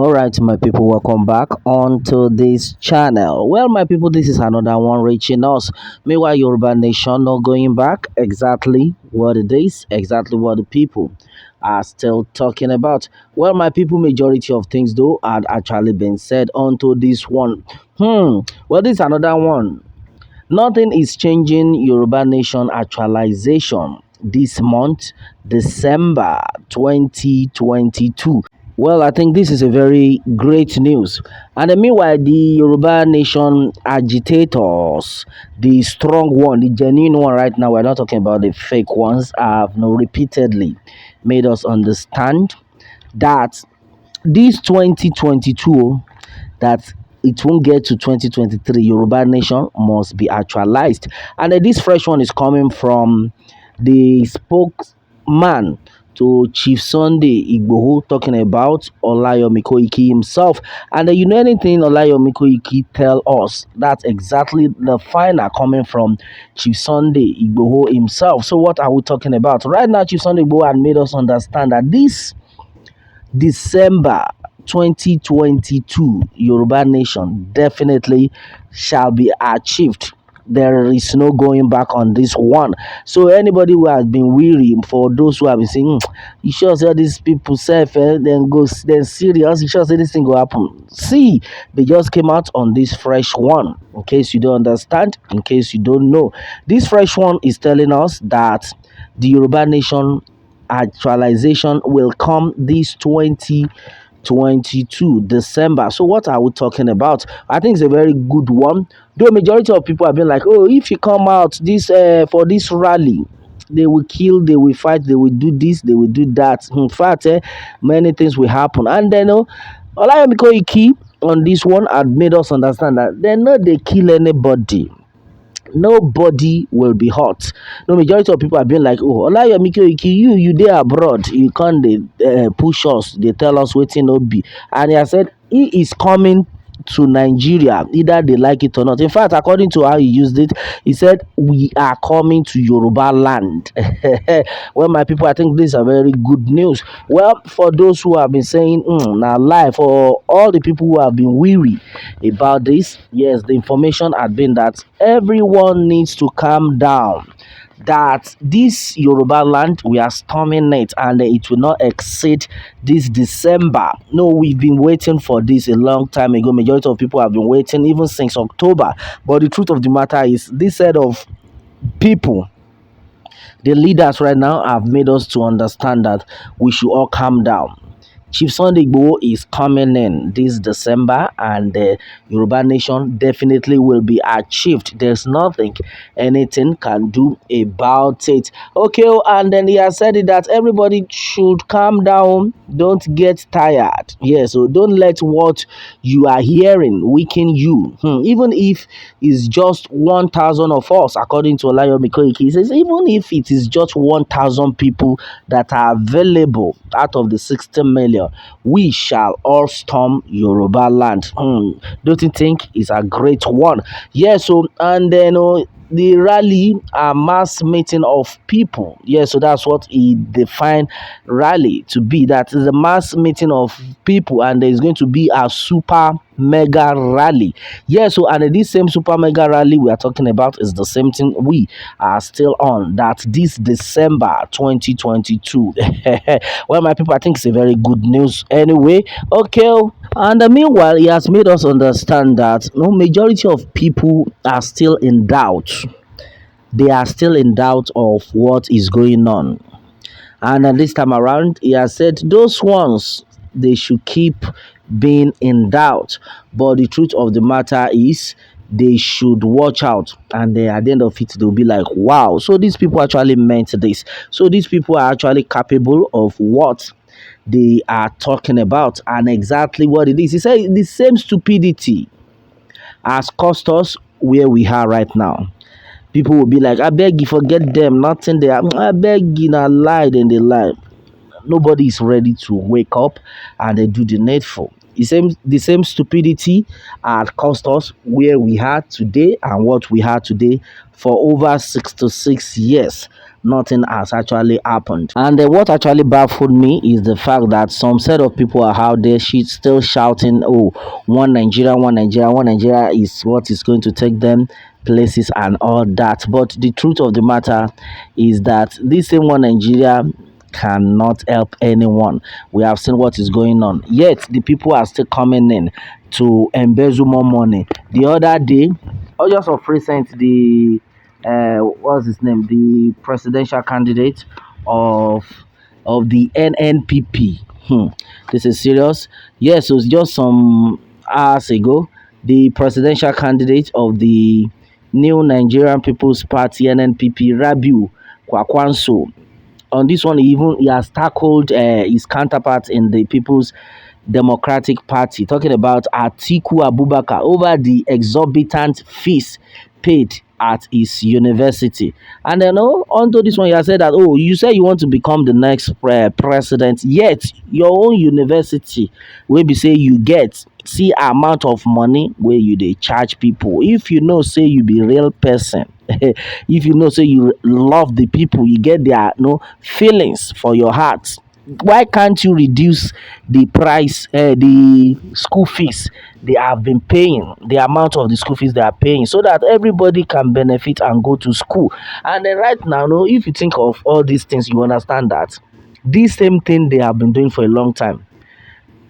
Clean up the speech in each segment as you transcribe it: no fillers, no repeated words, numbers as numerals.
All right, my people, welcome back onto this channel. Well, my people, this is another one reaching us. Meanwhile, Yoruba Nation not going back. Exactly what it is, exactly what the people are still talking about. Well, my people, majority of things though had actually been said onto this one. Well, this is another one. Nothing is changing Yoruba Nation actualization this month, December 2022. Well, I think this is a very great news. And meanwhile, the Yoruba Nation agitators, the strong one, the genuine one right now, we're not talking about the fake ones, have repeatedly made us understand that this 2022, that it won't get to 2023, Yoruba Nation must be actualized. And this fresh one is coming from the spokesman to Chief Sunday Igboho, talking about Olayomi Koiki himself. And you know anything Olayomi Koiki tell us, that's exactly the final coming from Chief Sunday Igboho himself. So what are we talking about? Right now, Chief Sunday Igboho had made us understand that this December 2022 Yoruba Nation definitely shall be achieved. There is no going back on this one. So anybody who has been weary, for those who have been saying, you sure say these people self then go then serious, you sure say this thing go happen. See, they just came out on this fresh one. In case you don't understand, in case you don't know, this fresh one is telling us that the Yoruba Nation actualization will come this 2022 December. So what are we talking about? I think it's a very good one. Though majority of people have been like, oh, if you come out this for this rally, they will kill, they will fight, they will do this, they will do that. In fact, many things will happen. And then Olayomi Koiki on this one had made us understand that they know they kill anybody, nobody will be hurt. No, majority of people have been like, oh, Olayomi Koiki, you there abroad, you can't they push us, they tell us waiting no be. And he has said he is coming to Nigeria, either they like it or not. In fact, according to how he used it, he said, we are coming to Yoruba land. Well, my people, I think this is a very good news. Well, for those who have been saying, now lie, for all the people who have been weary about this, yes, the information had been that everyone needs to calm down, that this Yoruba land, we are storming it, and it will not exceed this December. No, we've been waiting for this a long time ago. Majority of people have been waiting even since October. But the truth of the matter is, this set of people, the leaders right now, have made us to understand that we should all calm down. Chief Sunday Igboho is coming in this December, and the Yoruba Nation definitely will be achieved. There's nothing anything can do about it. Okay, and then he has said it that everybody should calm down. Don't get tired. Yeah, so don't let what you are hearing weaken you. Even if it's just 1,000 of us, according to Olayomi Koiki, he says even if it is just 1,000 people that are available out of the 60 million, we shall all storm Yoruba land. Don't you think it's a great one? Yeah, so and then the rally, a mass meeting of people. Yeah, so that's what he defined rally to be. That is a mass meeting of people, and there's going to be a super mega rally. Yeah, so and this same super mega rally we are talking about is the same thing we are still on. That this December 2022. Well, my people, I think it's a very good news anyway. Okay, and meanwhile, he has made us understand that no majority of people are still in doubt. They are still in doubt of what is going on. And this time around, he has said those ones, they should keep being in doubt. But the truth of the matter is, they should watch out. And then at the end of it, they'll be like, wow, so these people actually meant this. So these people are actually capable of what they are talking about and exactly what it is. He said the same stupidity has cost us where we are right now. People will be like, I beg you, forget them, nothing there. I beg you, not lie, then they lie. Nobody is ready to wake up and they do the needful. The same stupidity had cost us where we are today and what we are today. For over 66 years, nothing has actually happened. And what actually baffled me is the fact that some set of people are out there still shouting, oh, one Nigeria, one Nigeria, one Nigeria is what is going to take them places and all that. But the truth of the matter is that this same one Nigeria cannot help anyone. We have seen what is going on. Yet the people are still coming in to embezzle more money. The other day, or just of recent, the what's his name? The presidential candidate of the NNPP. This is serious. Yes, it was just some hours ago. The presidential candidate of the New Nigerian People's Party (NNPP), Rabiu Kwakwanso, on this one, he has tackled his counterpart in the People's Democratic Party, talking about Atiku Abubakar over the exorbitant fees paid at his university. And then, onto this one, he has said that, oh, you say you want to become the next president, yet your own university will be say you get see amount of money where you they charge people. If you know, say you be real person, if you know, say you love the people, you get their no feelings for your heart, why can't you reduce the price, the school fees they have been paying, the amount of the school fees they are paying, so that everybody can benefit and go to school? And then right now, no, if you think of all these things, you understand that this same thing they have been doing for a long time.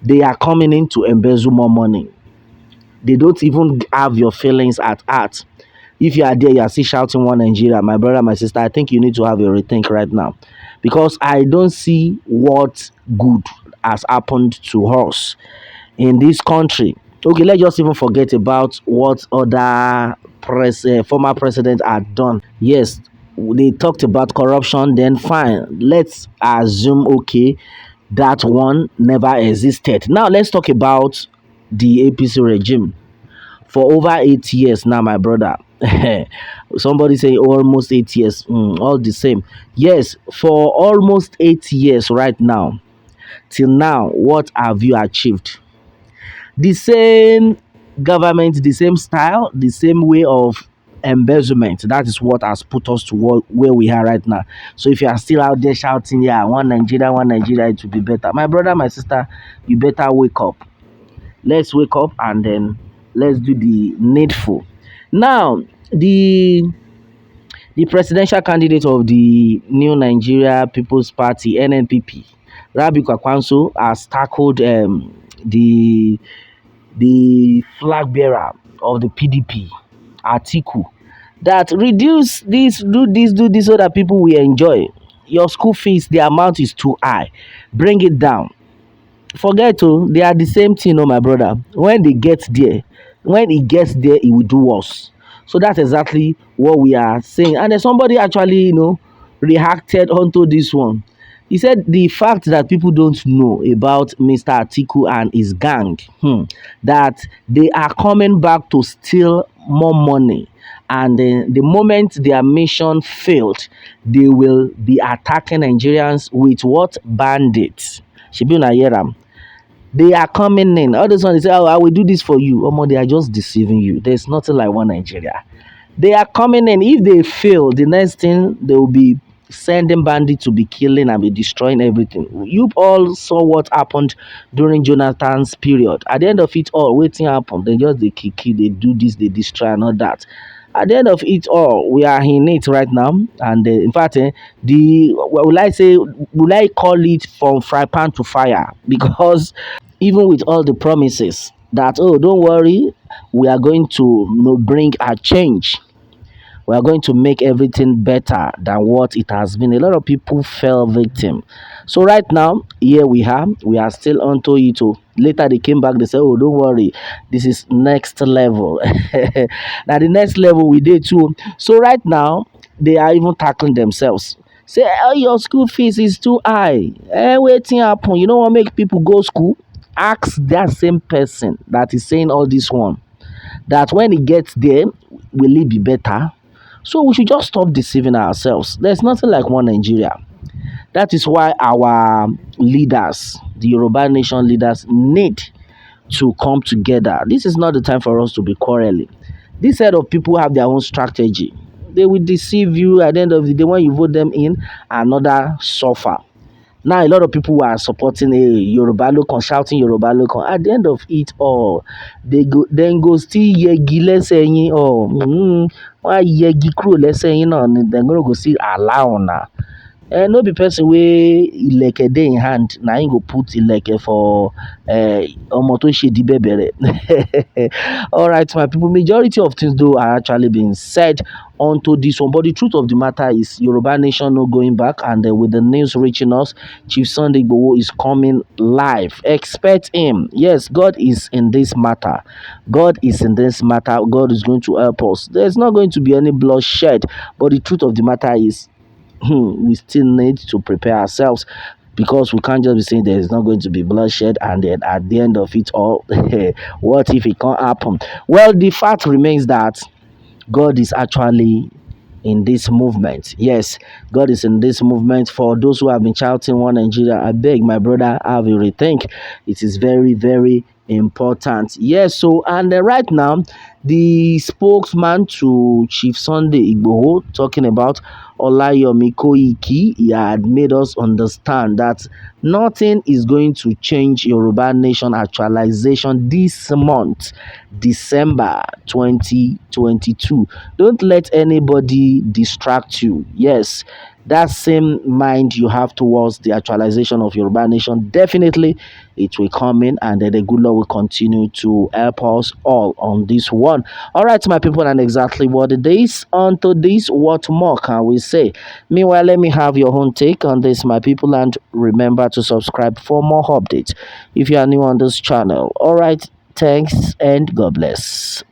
They are coming in to embezzle more money. They don't even have your feelings at heart. If you are there, you are still shouting one Nigeria, my brother, my sister, I think you need to have a rethink right now. Because I don't see what good has happened to us in this country. Okay, let's just even forget about what other former president had done. Yes, they talked about corruption, then fine. Let's assume, okay, that one never existed. Now let's talk about the APC regime for over 8 years now, my brother. Somebody say almost 8 years, all the same. Yes, for almost 8 years right now, till now, what have you achieved? The same government, the same style, the same way of embezzlement. That is what has put us to where we are right now. So if you are still out there shouting, yeah, one Nigeria, it will be better. My brother, my sister, you better wake up. Let's wake up and then let's do the needful. Now, the presidential candidate of the New Nigeria People's Party (NNPP), Rabi Kwakwanso, has tackled the flag bearer of the PDP, Atiku, that reduce this, do this so that people will enjoy. Your school fees, the amount is too high. Bring it down. Forget, they are the same thing, my brother. When he gets there, he will do worse. So that's exactly what we are saying. And then somebody actually, reacted onto this one. He said the fact that people don't know about Mr. Atiku and his gang, that they are coming back to steal more money. And then the moment their mission failed, they will be attacking Nigerians with what? Bandits. Shibuna Yeram, they are coming in. All this one, they say, oh, I will do this for you. Oh, they are just deceiving you. There's nothing like one Nigeria. They are coming in. If they fail, the next thing they will be sending bandits to be killing and be destroying everything. You all saw what happened during Jonathan's period. At the end of it all, waiting happen. They kill, they do this, they destroy and all that. At the end of it all, we are in it right now, and in fact, the what will I say? Will I call it from fry pan to fire? Because even with all the promises that, oh, don't worry, we are going to, bring a change, we are going to make everything better than what it has been, a lot of people fell victim. So right now, here we are still onto it. Later they came back, they said, oh, don't worry, this is next level. Now the next level we did too. So right now, they are even tackling themselves. Say, oh, your school fees is too high. Waiting happen. You know what make people go school? Ask that same person that is saying all this one, that when it gets there, will it be better? So we should just stop deceiving ourselves. There's nothing like one Nigeria. That is why our leaders, the Yoruba nation leaders, need to come together. This is not the time for us to be quarreling. This set of people have their own strategy. They will deceive you at the end of the day. When you vote them in, another suffer. Now a lot of people are supporting a Yoruba locon, shouting Yoruba locon. At the end of it all, they go then go still yegi lẹ́sẹ̀ yín or wọ́n á yẹgi kúrò lẹ́sẹ̀ yín náà ni dem go still allow una. No be person wey ilẹ̀kẹ̀ dey im hand na im go put ilẹ̀kẹ̀ for ọmọ tó ṣèdí bẹ̀bẹ̀rẹ̀. Alright my people, majority of things though are actually being said onto this one, but the truth of the matter is Yoruba nation no going back, and with the news reaching us, Chief Sunday Igboho is coming live. Expect him. Yes, God is in this matter. God is in this matter. God is going to help us. There's not going to be any bloodshed, but the truth of the matter is we still need to prepare ourselves, because we can't just be saying there is not going to be bloodshed and then at the end of it all, what if it can't happen? Well, the fact remains that God is actually in this movement. Yes, God is in this movement. For those who have been shouting one Nigeria, I beg my brother, have a rethink. It is very, very important. Yes, so and right now, the spokesman to Chief Sunday Igboho, talking about Olayomi Koiki, he had made us understand that nothing is going to change Yoruba Nation actualization this month, December 2022. Don't let anybody distract you. Yes, that same mind you have towards the actualization of Yoruba Nation, definitely it will come in, and then the good Lord will continue to help us all on this one. All right, my people, and exactly what it is. Onto this, what more can we say? Meanwhile, let me have your own take on this, my people, and remember to subscribe for more updates if you are new on this channel. All right, thanks and God bless.